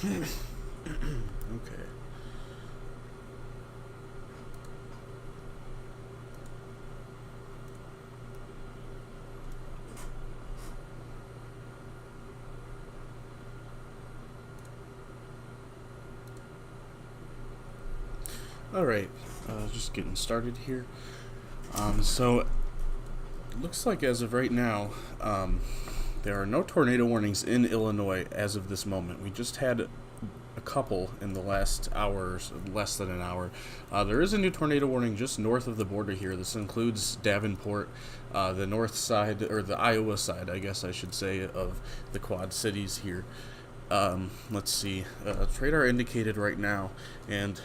Okay. All right. Just getting started here. So looks like as of right now, there are no tornado warnings in Illinois as of this moment. We just had a couple in the last hour, less than an hour. There is a new tornado warning just north of the border here. This includes Davenport, the north side, or the Iowa side, I guess I should say, of the Quad Cities here. Let's see. It's radar indicated right now, and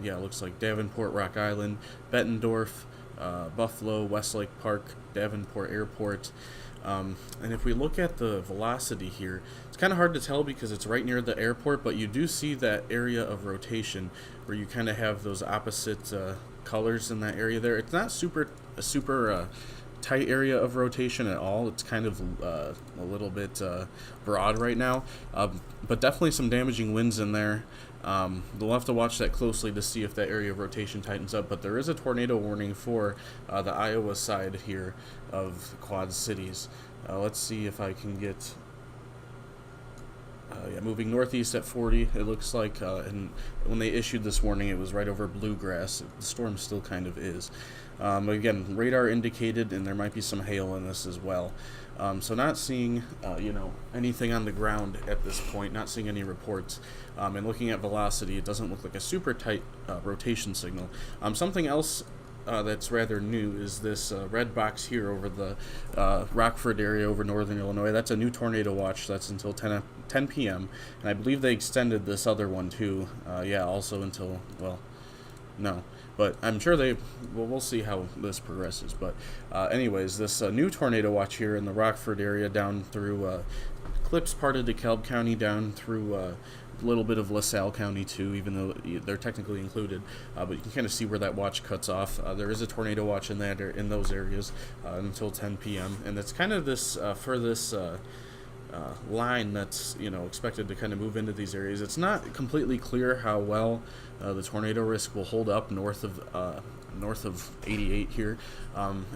yeah, it looks like Davenport, Rock Island, Bettendorf, Buffalo, Westlake Park, Davenport Airport. And if we look at the velocity here, it's kind of hard to tell because it's right near the airport, but you do see that area of rotation where you kind of have those opposite colors in that area there. It's not super tight area of rotation at all. It's kind of a little bit broad right now, but definitely some damaging winds in there. We'll have to watch that closely to see if that area of rotation tightens up, but there is a tornado warning for the Iowa side here of the Quad Cities. Let's see if I can get... yeah, moving northeast at 40, it looks like, and when they issued this warning, it was right over Bluegrass. The storm still kind of is. Again, radar indicated, and there might be some hail in this as well. So not seeing, anything on the ground at this point, not seeing any reports. And looking at velocity, it doesn't look like a super tight rotation signal. Something else that's rather new is this red box here over the Rockford area over northern Illinois. That's a new tornado watch. That's until 10 p.m. And I believe they extended this other one too. Yeah, also until, well, no. But I'm sure we'll see how this progresses. But anyways, this new tornado watch here in the Rockford area down through clips part of DeKalb County down through a little bit of LaSalle County too, even though they're technically included. But you can kind of see where that watch cuts off. There is a tornado watch in those areas until 10 p.m. And it's kind of this for this line that's expected to kind of move into these areas. It's not completely clear how well the tornado risk will hold up north of 88 here.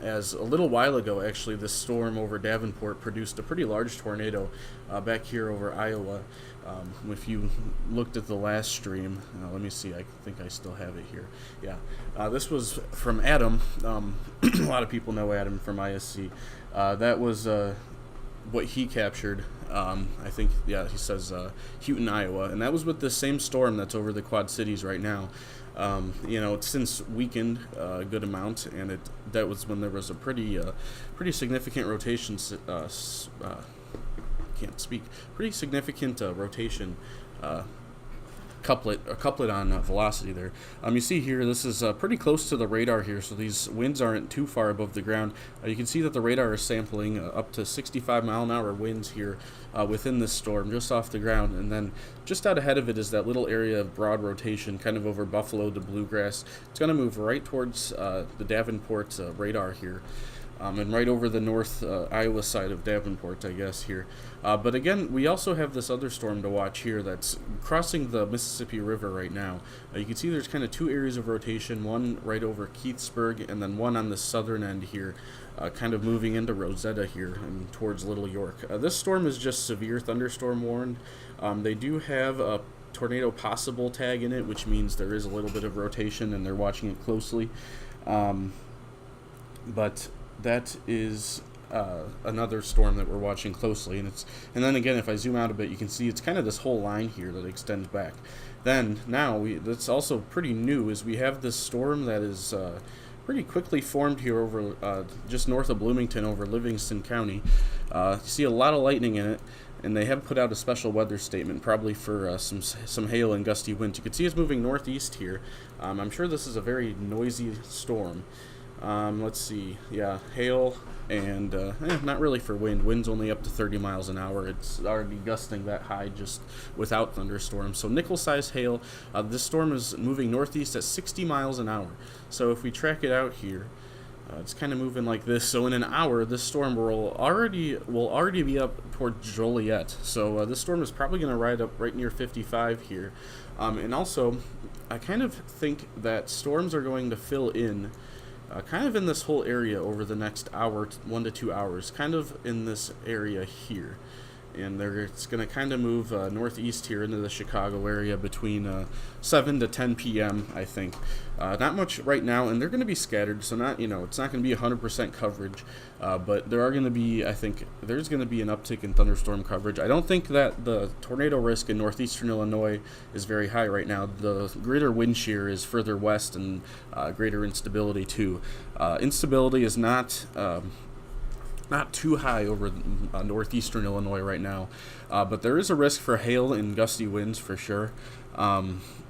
As a little while ago, actually, this storm over Davenport produced a pretty large tornado back here over Iowa. If you looked at the last stream, let me see, I think I still have it here. Yeah, this was from Adam. A lot of people know Adam from ISC. That was what he captured. I think, yeah, he says Houghton, Iowa, and that was with the same storm that's over the Quad Cities right now. It's since weakened a good amount, and that was when there was a pretty significant rotation. Can't speak. Pretty significant rotation. Couplet on velocity there. You see here, this is pretty close to the radar here, so these winds aren't too far above the ground. You can see that the radar is sampling up to 65 mile an hour winds here within this storm, just off the ground, and then just out ahead of it is that little area of broad rotation, kind of over Buffalo to Bluegrass. It's going to move right towards the Davenport radar here. And right over the north Iowa side of Davenport, I guess, here. But again, we also have this other storm to watch here that's crossing the Mississippi River right now. You can see there's kind of two areas of rotation, one right over Keithsburg, and then one on the southern end here, kind of moving into Rosetta here and towards Little York. This storm is just severe thunderstorm warned. They do have a tornado possible tag in it, which means there is a little bit of rotation, and they're watching it closely. But that is another storm that we're watching closely, and then again, if I zoom out a bit, you can see it's kind of this whole line here that extends back. Then now that's also pretty new, is we have this storm that is pretty quickly formed here over just north of Bloomington over Livingston County. You see a lot of lightning in it, and they have put out a special weather statement, probably for some hail and gusty winds. You can see it's moving northeast here. I'm sure this is a very noisy storm. Let's see, yeah, hail, and not really for wind. Wind's only up to 30 miles an hour. It's already gusting that high just without thunderstorms. So nickel-sized hail. This storm is moving northeast at 60 miles an hour. So if we track it out here, It's kind of moving like this. So in an hour, this storm will already be up toward Joliet. So this storm is probably going to ride up right near 55 here. And also, I kind of think that storms are going to fill in kind of in this whole area over the next hour, 1 to 2 hours, kind of in this area here. And it's going to kind of move northeast here into the Chicago area between 7 to 10 p.m., I think. Not much right now, and they're going to be scattered, so it's not going to be 100% coverage, but there are going to be, I think, there's going to be an uptick in thunderstorm coverage. I don't think that the tornado risk in northeastern Illinois is very high right now. The greater wind shear is further west and greater instability, too. Instability is not too high over northeastern Illinois right now, but there is a risk for hail and gusty winds for sure.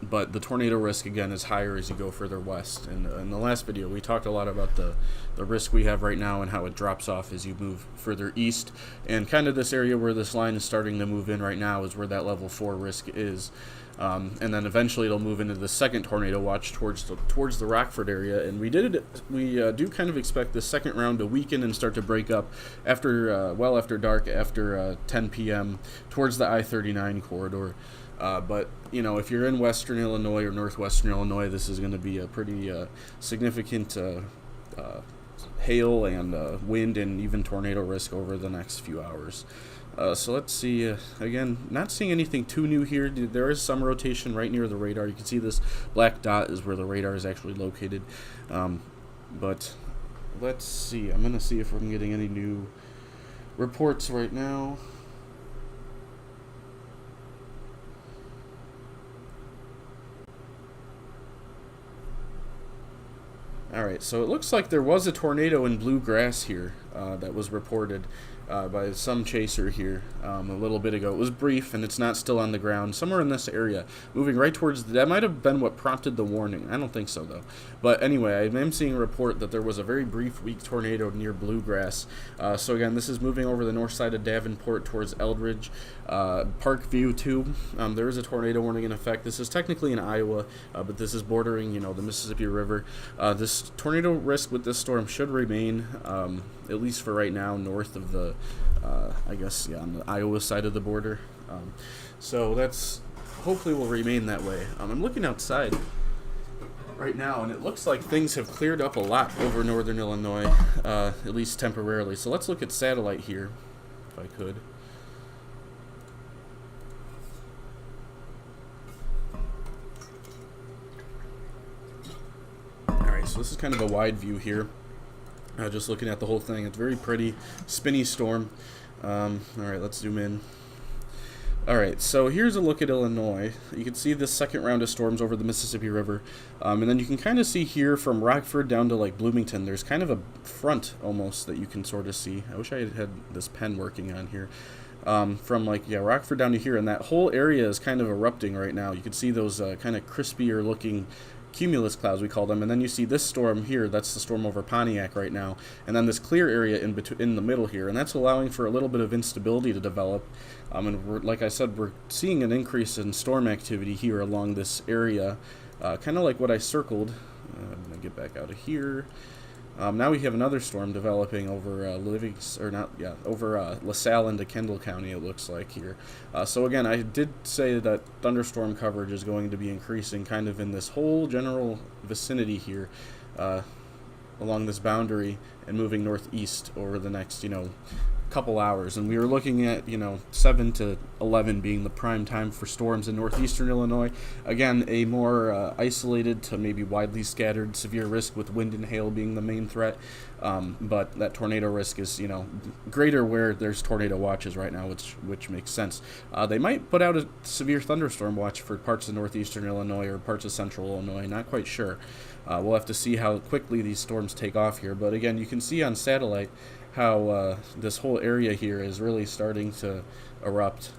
But the tornado risk, again, is higher as you go further west. And in the last video, we talked a lot about the risk we have right now and how it drops off as you move further east. And kind of this area where this line is starting to move in right now is where that level 4 risk is. And then eventually it'll move into the second tornado watch towards the Rockford area. And we do kind of expect the second round to weaken and start to break up after dark, after 10 p.m. towards the I-39 corridor. But if you're in western Illinois or northwestern Illinois, this is going to be a pretty significant hail and wind and even tornado risk over the next few hours. So let's see, again, not seeing anything too new here. There is some rotation right near the radar. You can see this black dot is where the radar is actually located. But let's see. I'm going to see if I'm getting any new reports right now. Alright, so it looks like there was a tornado in bluegrass here that was reported by some chaser here a little bit ago. It was brief, and it's not still on the ground. Somewhere in this area, moving right towards that might have been what prompted the warning. I don't think so, though. But anyway, I am seeing a report that there was a very brief, weak tornado near bluegrass. So again, this is moving over the north side of Davenport towards Eldridge. Parkview, too. There is a tornado warning in effect. This is technically in Iowa, but this is bordering, the Mississippi River. This tornado risk with this storm should remain, at least for right now, north of the, on the Iowa side of the border. So that's hopefully will remain that way. I'm looking outside right now, and it looks like things have cleared up a lot over northern Illinois, at least temporarily. So let's look at satellite here, if I could. So this is kind of a wide view here. Just looking at the whole thing. It's very pretty, spinny storm. Alright, let's zoom in. Alright, so here's a look at Illinois. You can see this second round of storms over the Mississippi River. And then you can kind of see here from Rockford down to like Bloomington, there's kind of a front almost that you can sort of see. I wish I had this pen working on here. From Rockford down to here, and that whole area is kind of erupting right now. You can see those kind of crispier looking cumulus clouds, we call them, and then you see this storm here. That's the storm over Pontiac right now, and then this clear area in the middle here, and that's allowing for a little bit of instability to develop. And like I said, we're seeing an increase in storm activity here along this area, kind of like what I circled. I'm gonna get back out of here. Now we have another storm developing over LaSalle into Kendall County, it looks like here. So again, I did say that thunderstorm coverage is going to be increasing kind of in this whole general vicinity here along this boundary and moving northeast over the next, couple hours. And we were looking at 7 to 11 being the prime time for storms in northeastern Illinois. Again, a more isolated to maybe widely scattered severe risk with wind and hail being the main threat, but that tornado risk is greater where there's tornado watches right now, which makes sense. They might put out a severe thunderstorm watch for parts of northeastern Illinois or parts of central Illinois, not quite sure. We'll have to see how quickly these storms take off here, but again, you can see on satellite how this whole area here is really starting to erupt.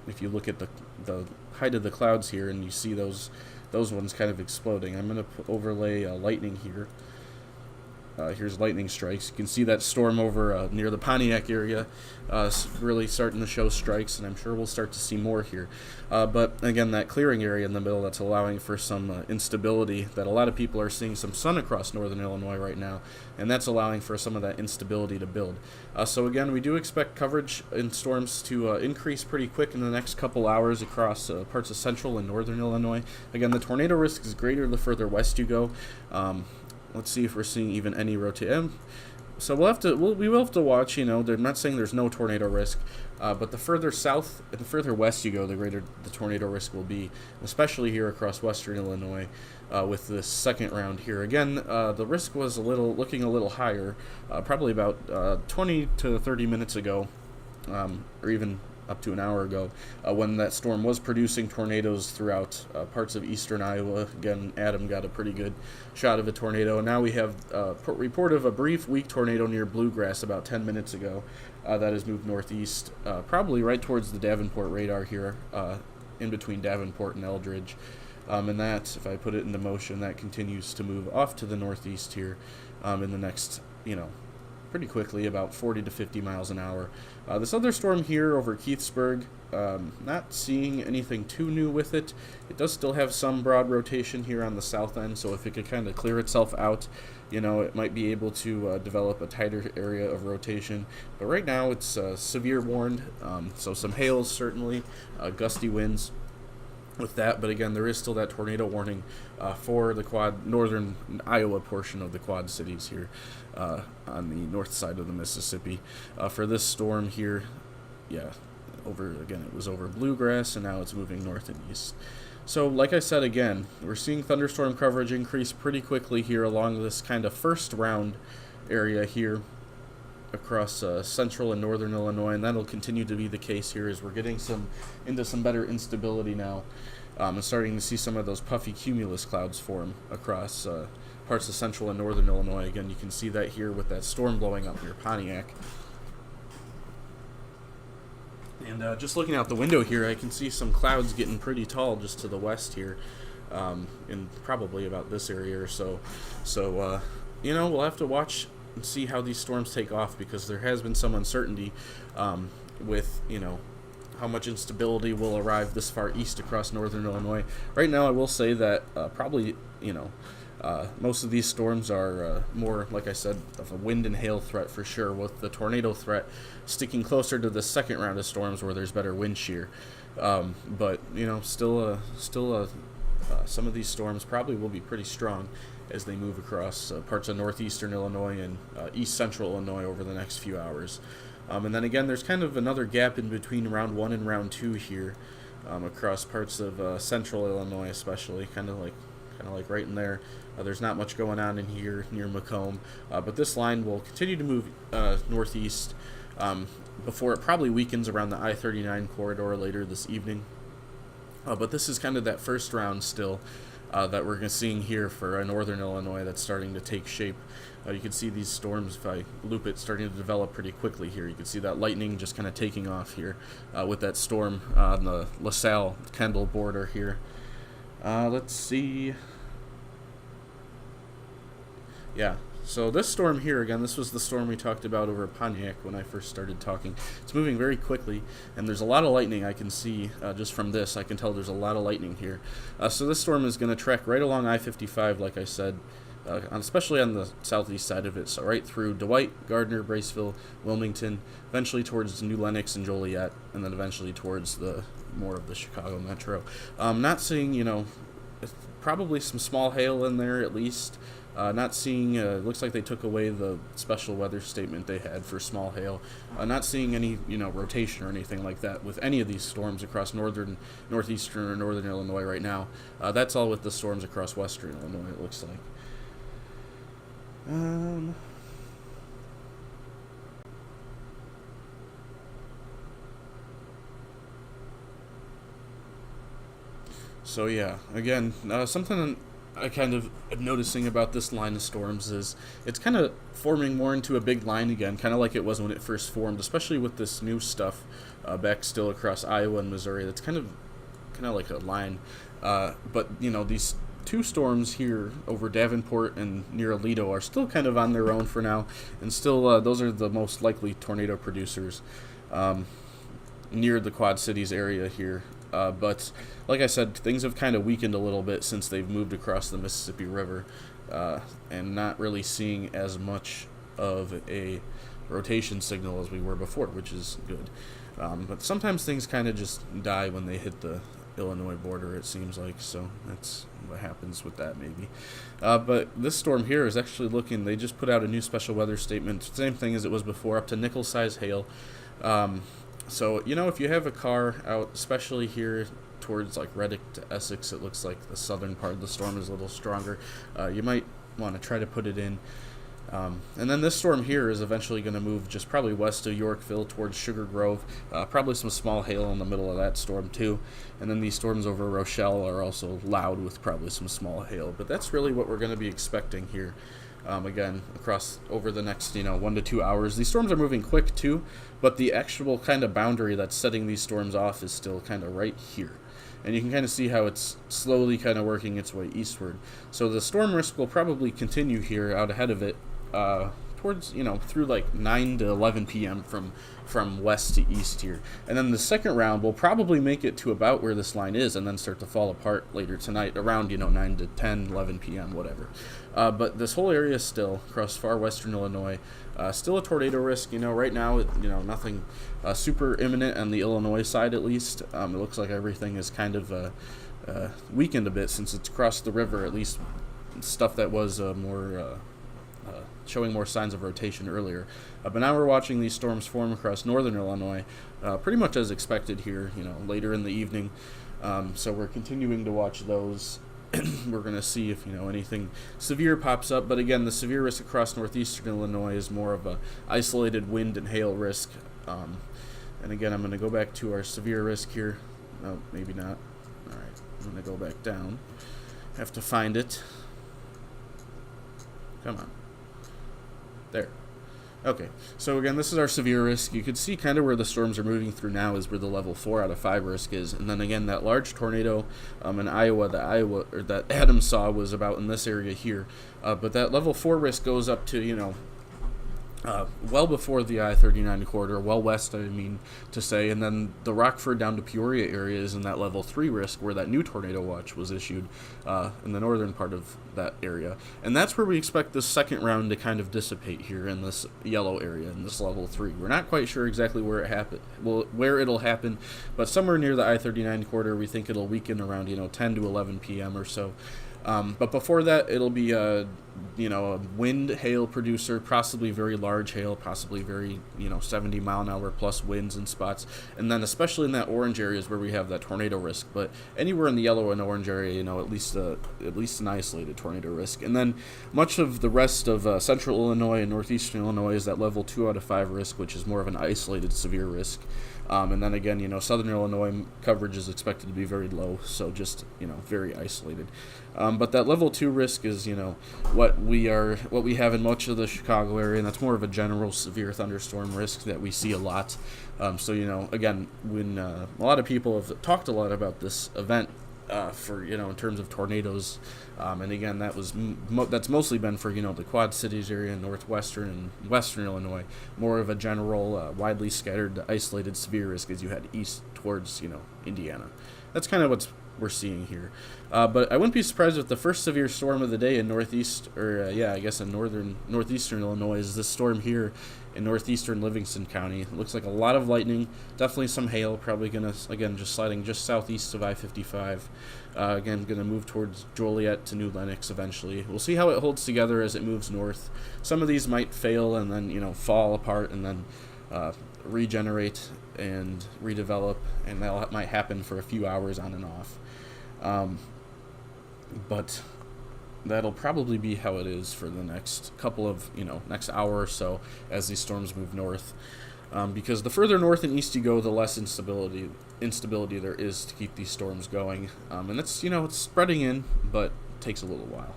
If you look at the height of the clouds here, and you see those ones kind of exploding. I'm going to overlay lightning here. Here's lightning strikes. You can see that storm over near the Pontiac area really starting to show strikes, and I'm sure we'll start to see more here. But again, that clearing area in the middle, that's allowing for some instability, that a lot of people are seeing some sun across northern Illinois right now, and that's allowing for some of that instability to build. So again, we do expect coverage in storms to increase pretty quick in the next couple hours across parts of central and northern Illinois. Again, the tornado risk is greater the further west you go. Let's see if we're seeing even any rotation. So we will have to watch. They're not saying there's no tornado risk, but the further south and the further west you go, the greater the tornado risk will be, especially here across western Illinois. With this second round here, again, the risk was looking a little higher, probably about 20 to 30 minutes ago, or even up to an hour ago, when that storm was producing tornadoes throughout parts of eastern Iowa. Again, Adam got a pretty good shot of a tornado, and now we have a report of a brief weak tornado near Bluegrass about 10 minutes ago that has moved northeast, probably right towards the Davenport radar here, in between Davenport and Eldridge. And that, if I put it into motion, that continues to move off to the northeast here in the next, pretty quickly, about 40 to 50 miles an hour. This other storm here over Keithsburg, not seeing anything too new with it. It does still have some broad rotation here on the south end, so if it could kind of clear itself out, it might be able to develop a tighter area of rotation. But right now it's severe warned, so some hails certainly, gusty winds with that, but again, there is still that tornado warning for the northern Iowa portion of the Quad Cities here on the north side of the Mississippi. For this storm here, it was over Bluegrass, and now it's moving north and east. So, like I said again, we're seeing thunderstorm coverage increase pretty quickly here along this kind of first round area here across central and northern Illinois, and that'll continue to be the case here as we're getting into some better instability now, and starting to see some of those puffy cumulus clouds form across parts of central and northern Illinois. Again, you can see that here with that storm blowing up near Pontiac. And just looking out the window here, I can see some clouds getting pretty tall just to the west here, in probably about this area or so. So, we'll have to watch and see how these storms take off, because there has been some uncertainty with, how much instability will arrive this far east across northern Illinois. Right now, I will say that probably, most of these storms are more, like I said, of a wind and hail threat for sure, with the tornado threat sticking closer to the second round of storms where there's better wind shear. But, still some of these storms probably will be pretty strong as they move across parts of northeastern Illinois and east central Illinois over the next few hours. And then again, there's kind of another gap in between round 1 and round 2 here, across parts of central Illinois especially, kind of like right in there. There's not much going on in here near Macomb, but this line will continue to move northeast before it probably weakens around the I-39 corridor later this evening. But this is kind of that first round still that we're seeing here for northern Illinois that's starting to take shape. You can see these storms, if I loop it, starting to develop pretty quickly here. You can see that lightning just kind of taking off here with that storm on the LaSalle-Kendall border here. Let's see. Yeah, so this storm here, again, this was the storm we talked about over Pontiac when I first started talking. It's moving very quickly, and there's a lot of lightning I can see just from this. I can tell there's a lot of lightning here. So this storm is going to trek right along I-55, like I said, especially on the southeast side of it, so right through Dwight, Gardner, Braceville, Wilmington, eventually towards New Lenox and Joliet, and then eventually towards more of the Chicago metro. Not seeing, probably some small hail in there at least. Not seeing, looks like they took away the special weather statement they had for small hail. Not seeing any, rotation or anything like that with any of these storms across northeastern or northern Illinois right now. That's all with the storms across western Illinois, it looks like. So yeah, again, something I kind of am noticing about this line of storms is it's kind of forming more into a big line again, kind of like it was when it first formed, especially with this new stuff back still across Iowa and Missouri. That's kind of like a line, but these two storms here over Davenport and near Aledo are still kind of on their own for now, and still those are the most likely tornado producers near the Quad Cities area here. But like I said, things have kind of weakened a little bit since they've moved across the Mississippi River, and not really seeing as much of a rotation signal as we were before, which is good. But sometimes things kind of just die when they hit the Illinois border, it seems like, so that's what happens with that maybe. But this storm here is actually looking, they just put out a new special weather statement, same thing as it was before, up to nickel-size hail. So, if you have a car out, especially here towards like Reddick to Essex, it looks like the southern part of the storm is a little stronger. You might want to try to put it in. And then this storm here is eventually going to move just probably west of Yorkville towards Sugar Grove. Probably some small hail in the middle of that storm too. And then these storms over Rochelle are also loud with probably some small hail. But that's really what we're going to be expecting here. Again, across over the next 1 to 2 hours. These storms are moving quick too, but the actual kind of boundary that's setting these storms off is still kind of right here. And you can kind of see how it's slowly kind of working its way eastward. So the storm risk will probably continue here out ahead of it towards, through like 9 to 11 p.m. from west to east here. And then the second round will probably make it to about where this line is and then start to fall apart later tonight around, 9 to 10, 11 p.m., whatever. But this whole area is still, across far western Illinois, still a tornado risk. Right now, nothing super imminent on the Illinois side at least. It looks like everything is kind of weakened a bit since it's crossed the river, at least stuff that was showing more signs of rotation earlier. But now we're watching these storms form across northern Illinois, pretty much as expected here, later in the evening. So we're continuing to watch those. We're going to see if, anything severe pops up. But again, the severe risk across northeastern Illinois is more of a isolated wind and hail risk. And again, I'm going to go back to our severe risk here. No, maybe not. All right, I'm going to go back down. Have to find it. Come on. There. Okay, so again, this is our severe risk. You can see kind of where the storms are moving through now is where the level 4 out of 5 risk is. And then again, that large tornado in Iowa, that Adams saw was about in this area here. But that level 4 risk goes up to, well before the I-39 corridor, well west, I mean to say, and then the Rockford down to Peoria area is in that level 3 risk where that new tornado watch was issued in the northern part of that area. And that's where we expect this second round to kind of dissipate here in this yellow area, in this level 3. We're not quite sure exactly where it'll happen, but somewhere near the I-39 corridor we think it'll weaken around 10 to 11 p.m. or so. But before that, it'll be a wind hail producer, possibly very large hail, possibly very 70 mile an hour plus winds in spots, and then especially in that orange areas where we have that tornado risk. But anywhere in the yellow and orange area, at least an isolated tornado risk. And then much of the rest of central Illinois and northeastern Illinois is that level 2 out of 5 risk, which is more of an isolated severe risk. And then again, southern Illinois coverage is expected to be very low, so just, very isolated. But that level 2 risk is, what we have in much of the Chicago area, and that's more of a general severe thunderstorm risk that we see a lot. So, again, when a lot of people have talked a lot about this event, for in terms of tornadoes, and again that's mostly been for the Quad Cities area, northwestern and western Illinois, more of a general widely scattered isolated severe risk as you head east towards Indiana. That's kind of what we're seeing here, but I wouldn't be surprised if the first severe storm of the day in northeastern Illinois is this storm here in northeastern Livingston County. It looks like a lot of lightning, definitely some hail, probably just sliding just southeast of I-55. Again, going to move towards Joliet to New Lenox eventually. We'll see how it holds together as it moves north. Some of these might fail and then, fall apart and then regenerate and redevelop, and that might happen for a few hours on and off. But that'll probably be how it is for the next couple of, next hour or so as these storms move north. Because the further north and east you go, the less instability there is to keep these storms going. And it's, it's spreading in, but it takes a little while.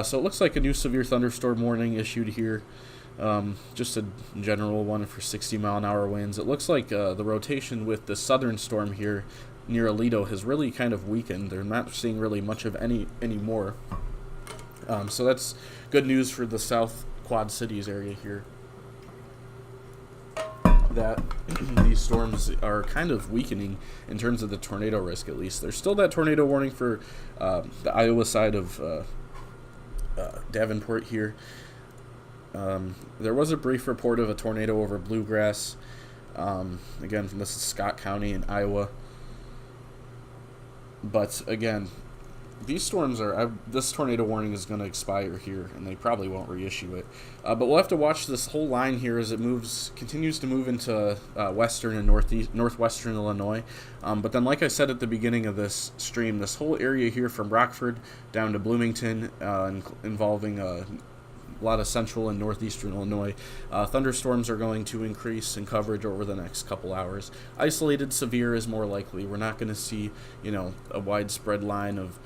So it looks like a new severe thunderstorm warning issued here. Just a general one for 60 mile an hour winds. It looks like the rotation with the southern storm here near Alito has really kind of weakened. They're not seeing really much of any anymore. So that's good news for the South Quad Cities area here, that these storms are kind of weakening in terms of the tornado risk, at least. There's still that tornado warning for the Iowa side of Davenport here. There was a brief report of a tornado over Bluegrass. Again, this is Scott County in Iowa. But again, these storms are, this tornado warning is going to expire here, and they probably won't reissue it. But we'll have to watch this whole line here as it continues to move into western and northwestern Illinois. But then, like I said at the beginning of this stream, this whole area here from Rockford down to Bloomington, involving a lot of central and northeastern Illinois, thunderstorms are going to increase in coverage over the next couple hours. Isolated severe is more likely. We're not going to see, a widespread line of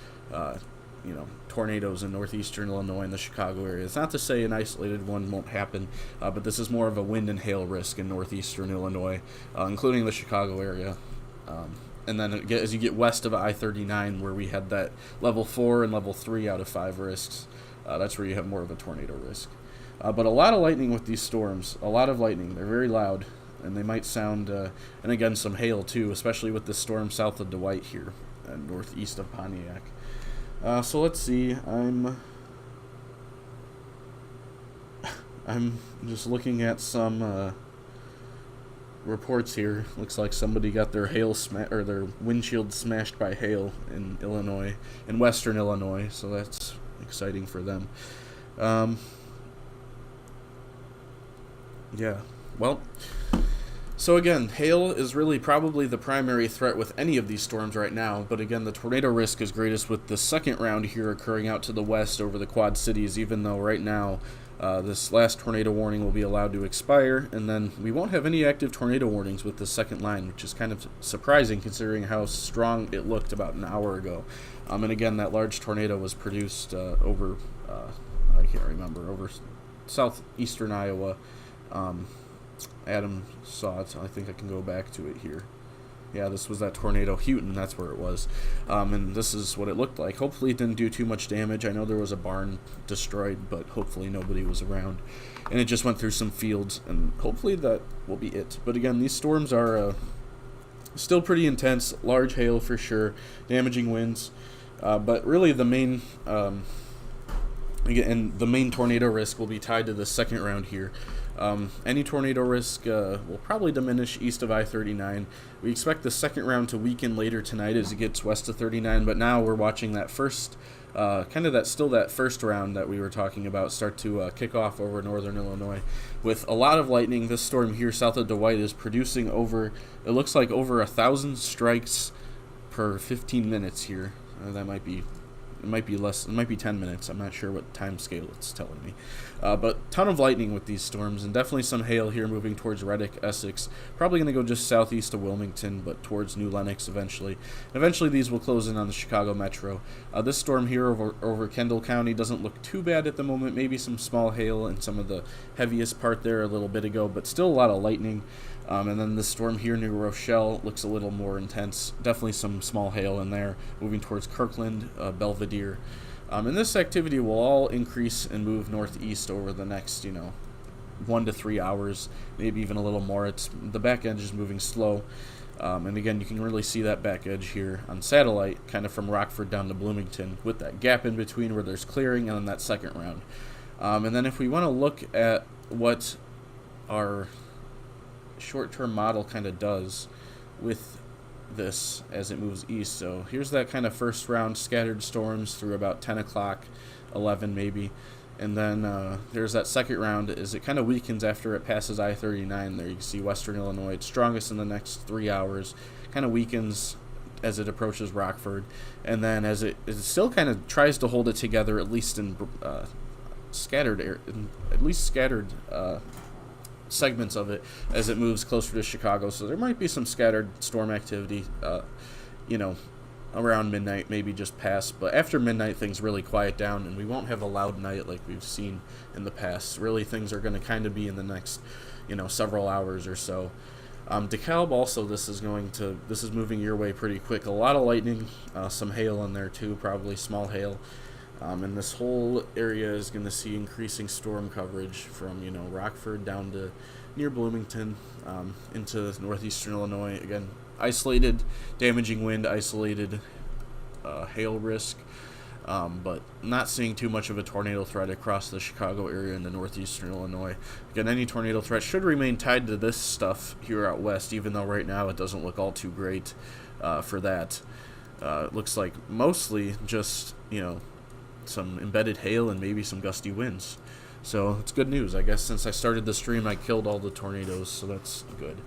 tornadoes in northeastern Illinois and the Chicago area. It's not to say an isolated one won't happen, but this is more of a wind and hail risk in northeastern Illinois, including the Chicago area. And then as you get west of I-39, where we had that level 4 and level 3 out of 5 risks, that's where you have more of a tornado risk. But a lot of lightning with these storms. A lot of lightning. They're very loud, and they might sound, and again, some hail too, especially with this storm south of Dwight here, northeast of Pontiac. So let's see. I'm just looking at some reports here. Looks like somebody got their their windshield smashed by hail in Illinois, in western Illinois. So that's exciting for them. Yeah. Well. So again, hail is really probably the primary threat with any of these storms right now, but again, the tornado risk is greatest with the second round here occurring out to the west over the Quad Cities, even though right now this last tornado warning will be allowed to expire, and then we won't have any active tornado warnings with the second line, which is kind of surprising considering how strong it looked about an hour ago. And again, that large tornado was produced over, I can't remember, over southeastern Iowa. Adam saw it, so I think I can go back to it here. Yeah, this was that tornado, Houghton, that's where it was. And this is what it looked like. Hopefully it didn't do too much damage. I know there was a barn destroyed, but hopefully nobody was around. And it just went through some fields, and hopefully that will be it. But again, these storms are still pretty intense, large hail for sure, damaging winds. But really the main... and the main tornado risk will be tied to the second round here. Any tornado risk will probably diminish east of I-39. We expect the second round to weaken later tonight as it gets west of 39, but now we're watching that first, that first round that we were talking about start to kick off over northern Illinois. With a lot of lightning, this storm here south of Dwight is producing it looks like over 1,000 strikes per 15 minutes here. That might be... It might be less. It might be 10 minutes. I'm not sure what time scale it's telling me. But ton of lightning with these storms, and definitely some hail here moving towards Reddick, Essex. Probably going to go just southeast of Wilmington, but towards New Lenox eventually. Eventually, these will close in on the Chicago metro. This storm here over Kendall County doesn't look too bad at the moment. Maybe some small hail in some of the heaviest part there a little bit ago, but still a lot of lightning. And then the storm here near Rochelle looks a little more intense. Definitely some small hail in there, moving towards Kirkland, Belvedere. And this activity will all increase and move northeast over the next, 1 to 3 hours, maybe even a little more. The back edge is moving slow. And again, you can really see that back edge here on satellite, kind of from Rockford down to Bloomington, with that gap in between where there's clearing and then that second round. And then if we want to look at what our short-term model kind of does with this as it moves east. So here's that kind of first round scattered storms through about 10 o'clock, 11 maybe, and then there's that second round as it kind of weakens after it passes I-39. There you can see western Illinois, it's strongest in the next 3 hours, kind of weakens as it approaches Rockford, and then as it still kind of tries to hold it together, at least in scattered segments of it as it moves closer to Chicago. So there might be some scattered storm activity, around midnight, maybe just past. But after midnight, things really quiet down, and we won't have a loud night like we've seen in the past. Really, things are going to kind of be in the next, several hours or so. DeKalb also, this is moving your way pretty quick. A lot of lightning, some hail in there too, probably small hail. And this whole area is going to see increasing storm coverage from, Rockford down to near Bloomington, into northeastern Illinois. Again, isolated damaging wind, isolated hail risk, but not seeing too much of a tornado threat across the Chicago area and the northeastern Illinois. Again, any tornado threat should remain tied to this stuff here out west, even though right now it doesn't look all too great for that. It looks like mostly just, some embedded hail and maybe some gusty winds. So it's good news. I guess since I started the stream, I killed all the tornadoes, so that's good.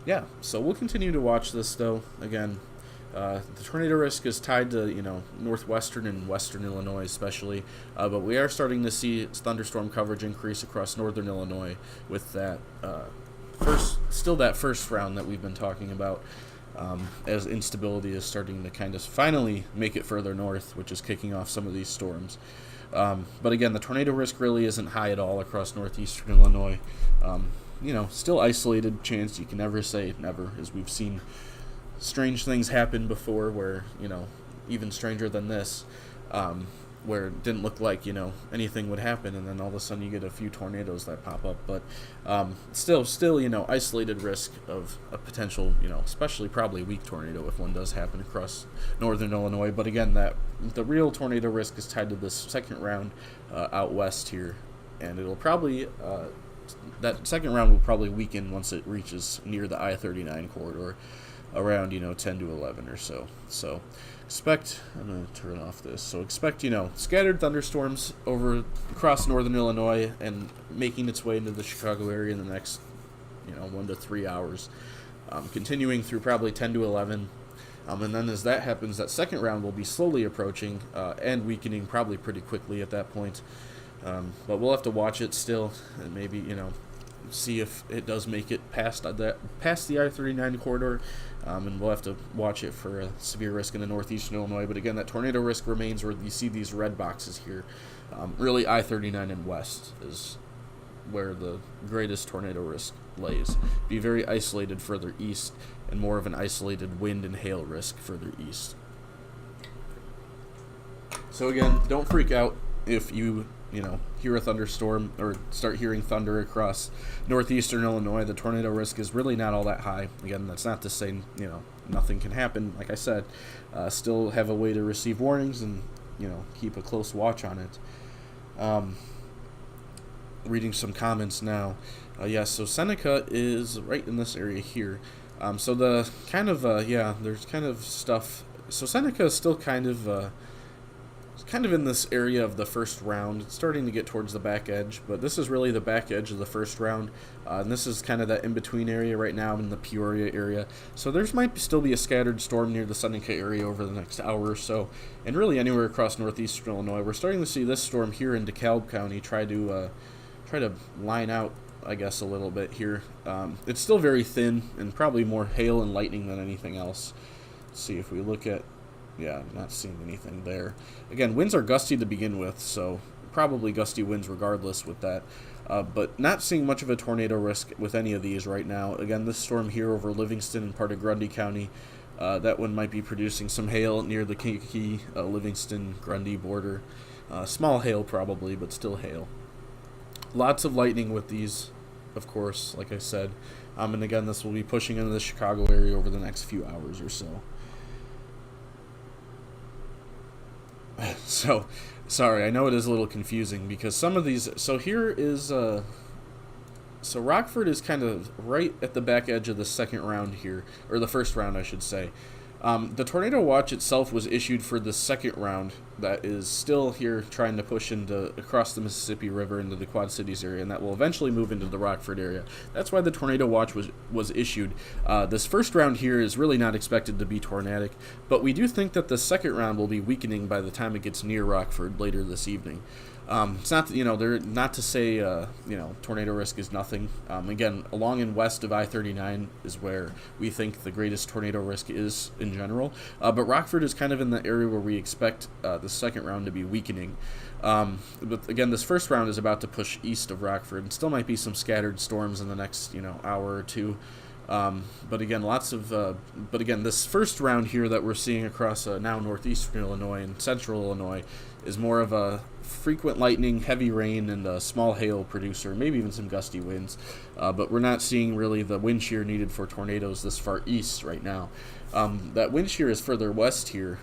Yeah, so we'll continue to watch this, though. Again, the tornado risk is tied to, northwestern and western Illinois especially, but we are starting to see thunderstorm coverage increase across northern Illinois with that first round that we've been talking about. As instability is starting to kind of finally make it further north, which is kicking off some of these storms. But again, the tornado risk really isn't high at all across northeastern Illinois. Still isolated chance. You can never say never, as we've seen strange things happen before where, even stranger than this, where it didn't look like, anything would happen, and then all of a sudden you get a few tornadoes that pop up. But still, isolated risk of a potential, especially probably weak tornado if one does happen across northern Illinois. But again, the real tornado risk is tied to this second round out west here, and it'll probably, that second round will probably weaken once it reaches near the I-39 corridor, around 10 to 11 or so. So expect, I'm going to turn off this, so expect scattered thunderstorms across northern Illinois and making its way into the Chicago area in the next 1 to 3 hours, continuing through probably 10 to 11, and then as that happens, that second round will be slowly approaching and weakening probably pretty quickly at that point. But we'll have to watch it still and maybe see if it does make it past the I-39 corridor, and we'll have to watch it for a severe risk in the northeastern Illinois. But again, that tornado risk remains where you see these red boxes here. Really, I-39 and west is where the greatest tornado risk lays. Be very isolated further east, and more of an isolated wind and hail risk further east. So again, don't freak out if you hear a thunderstorm or start hearing thunder across northeastern Illinois. The tornado risk is really not all that high. Again, that's not to say, nothing can happen. Like I said, still have a way to receive warnings and, keep a close watch on it. Reading some comments now. So Seneca is right in this area here. So the kind of, there's kind of stuff. So Seneca is still kind of in this area of the first round. It's starting to get towards the back edge, but this is really the back edge of the first round, and this is kind of that in-between area right now in the Peoria area. So there might still be a scattered storm near the Seneca area over the next hour or so, and really anywhere across northeastern Illinois. We're starting to see this storm here in DeKalb County try to line out, I guess, a little bit here. It's still very thin and probably more hail and lightning than anything else. Let's see if we look at, not seeing anything there. Again, winds are gusty to begin with, so probably gusty winds regardless with that. But not seeing much of a tornado risk with any of these right now. Again, this storm here over Livingston and part of Grundy County, that one might be producing some hail near the Kankakee, Livingston-Grundy border. Small hail probably, but still hail. Lots of lightning with these, of course, like I said. And again, this will be pushing into the Chicago area over the next few hours or so. So, sorry, I know it is a little confusing because some of these, so here is, so Rockford is kind of right at the back edge of the second round here, or the first round, I should say. The tornado watch itself was issued for the second round that is still here trying to push across the Mississippi River into the Quad Cities area, and that will eventually move into the Rockford area. That's why the tornado watch was issued. This first round here is really not expected to be tornadic, but we do think that the second round will be weakening by the time it gets near Rockford later this evening. It's not, they're not to say, tornado risk is nothing. Again, along and west of I-39 is where we think the greatest tornado risk is in general. But Rockford is kind of in the area where we expect the second round to be weakening. But again, this first round is about to push east of Rockford, and still might be some scattered storms in the next, hour or two. But again, this first round here that we're seeing across now northeastern Illinois and central Illinois is more of a frequent lightning, heavy rain, and a small hail producer, maybe even some gusty winds. But we're not seeing really the wind shear needed for tornadoes this far east right now. That wind shear is further west here,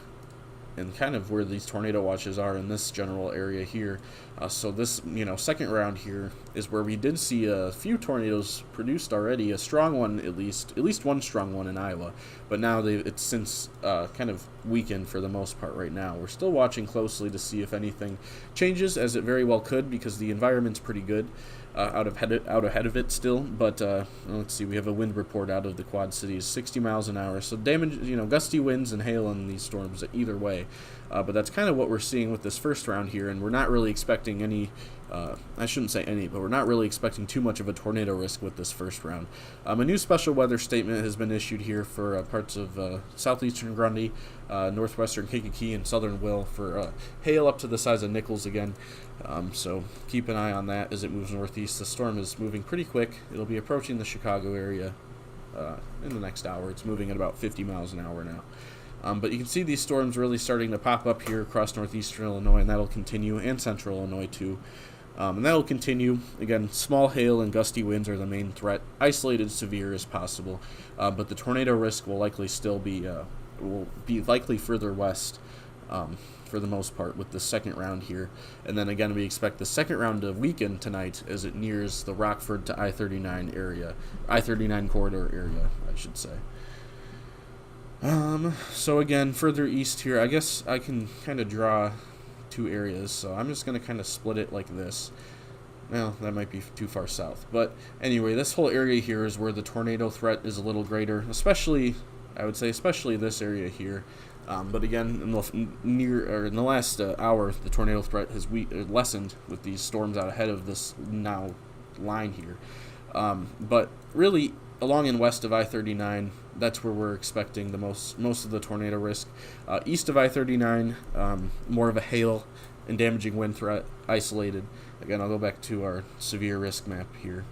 and kind of where these tornado watches are in this general area here. So this, second round here is where we did see a few tornadoes produced already, a strong one at least one strong one in Iowa, but now it's since kind of weakened for the most part right now. We're still watching closely to see if anything changes, as it very well could, because the environment's pretty good out ahead of it still. But let's see, we have a wind report out of the Quad Cities, 60 miles an hour. So damage, gusty winds and hail in these storms either way. But that's kind of what we're seeing with this first round here, and we're not really expecting any. I shouldn't say any, but we're not really expecting too much of a tornado risk with this first round. A new special weather statement has been issued here for parts of southeastern Grundy, northwestern Kankakee, and southern Will for hail up to the size of nickels again. So keep an eye on that as it moves northeast. The storm is moving pretty quick. It'll be approaching the Chicago area in the next hour. It's moving at about 50 miles an hour now. But you can see these storms really starting to pop up here across northeastern Illinois, and that'll continue, and central Illinois too. And that'll continue. Again, small hail and gusty winds are the main threat. Isolated severe as possible, but the tornado risk will likely still be likely further west for the most part with the second round here. And then again, we expect the second round to weaken tonight as it nears the Rockford to I-39 area, I-39 corridor area, I should say. So again, further east here, I guess I can kind of draw two areas, so I'm just going to kind of split it like this. Well, that might be too far south, but anyway, this whole area here is where the tornado threat is a little greater, especially this area here. But again, in the last hour, the tornado threat has lessened with these storms out ahead of this now line here. But really, along and west of I-39, that's where we're expecting the most of the tornado risk. East of I-39, more of a hail and damaging wind threat, isolated. Again, I'll go back to our severe risk map here.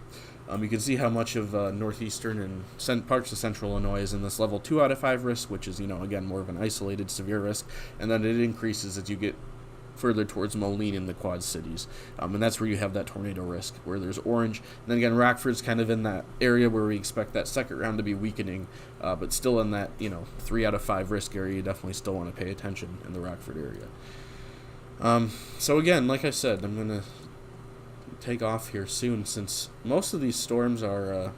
You can see how much of northeastern and parts of central Illinois is in this level 2 out of 5 risk, which is, again, more of an isolated severe risk. And then it increases as you get further towards Moline in the Quad Cities. And that's where you have that tornado risk, where there's orange. And then again, Rockford's kind of in that area where we expect that second round to be weakening, but still in that, 3 out of 5 risk area. You definitely still want to pay attention in the Rockford area. So again, like I said, I'm going to take off here soon, since most of these storms are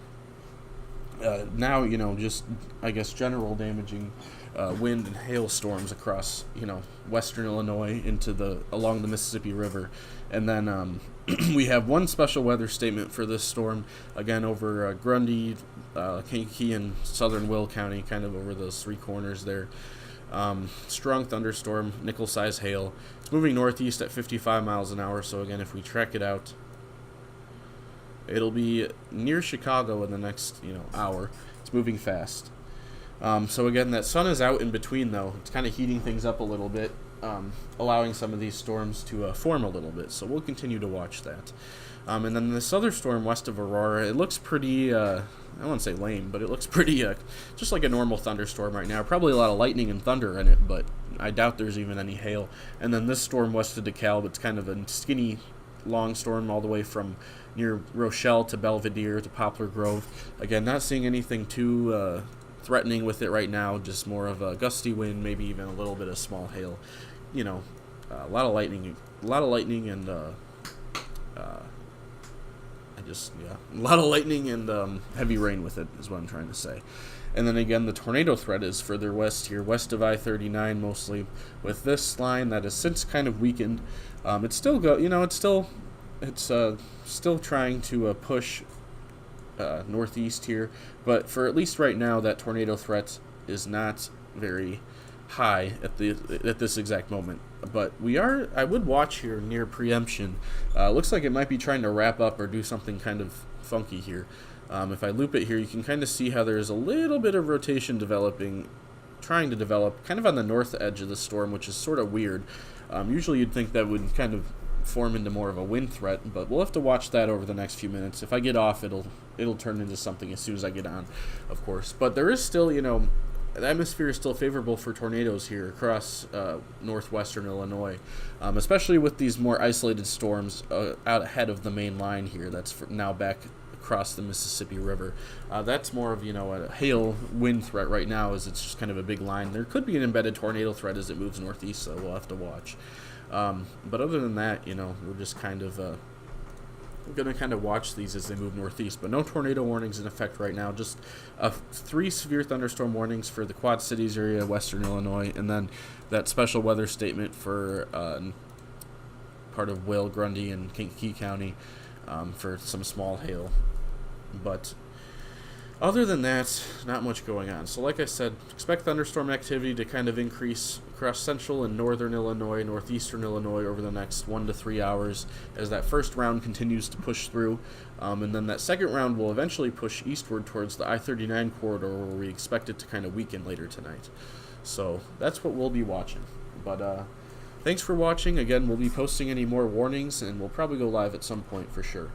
now, just, I guess, general damaging wind and hail storms across, western Illinois along the Mississippi River. And then we have one special weather statement for this storm, again, over Grundy, Kankakee, and southern Will County, kind of over those three corners there. Strong thunderstorm, nickel-size hail. It's moving northeast at 55 miles an hour, so again, if we track it out, it'll be near Chicago in the next, hour. It's moving fast. So again, that sun is out in between, though. It's kind of heating things up a little bit, allowing some of these storms to form a little bit. So we'll continue to watch that. And then this other storm west of Aurora, it looks pretty, I don't want to say lame, but it looks pretty just like a normal thunderstorm right now. Probably a lot of lightning and thunder in it, but I doubt there's even any hail. And then this storm west of DeKalb, it's kind of a skinny, long storm all the way from near Rochelle to Belvedere to Poplar Grove. Again, not seeing anything too threatening with it right now, just more of a gusty wind, maybe even a little bit of small hail. A lot of lightning and a lot of lightning and heavy rain with it is what I'm trying to say. And then again, the tornado threat is further west here, west of I-39 mostly, with this line that has since kind of weakened. It's still still trying to push northeast here, but for at least right now, that tornado threat is not very high at this exact moment. But I would watch here near preemption. Looks like it might be trying to wrap up or do something kind of funky here. If I loop it here, you can kind of see how there's a little bit of rotation trying to develop kind of on the north edge of the storm, which is sort of weird. Usually you'd think that would kind of form into more of a wind threat, but we'll have to watch that over the next few minutes. If I get off, it'll turn into something as soon as I get on, of course. But there is still, the atmosphere is still favorable for tornadoes here across northwestern Illinois, especially with these more isolated storms out ahead of the main line here that's now back across the Mississippi River. That's more of, a hail wind threat right now, as it's just kind of a big line. There could be an embedded tornado threat as it moves northeast, so we'll have to watch. But other than that, we're just kind of going to kind of watch these as they move northeast. But no tornado warnings in effect right now. Just 3 severe thunderstorm warnings for the Quad Cities area, western Illinois, and then that special weather statement for part of Will, Grundy, and Kankakee County for some small hail. But other than that, not much going on. So like I said, expect thunderstorm activity to kind of increase across central and northern Illinois, northeastern Illinois over the next 1 to 3 hours as that first round continues to push through. And then that second round will eventually push eastward towards the I-39 corridor, where we expect it to kind of weaken later tonight. So that's what we'll be watching. But thanks for watching. Again, we'll be posting any more warnings, and we'll probably go live at some point for sure.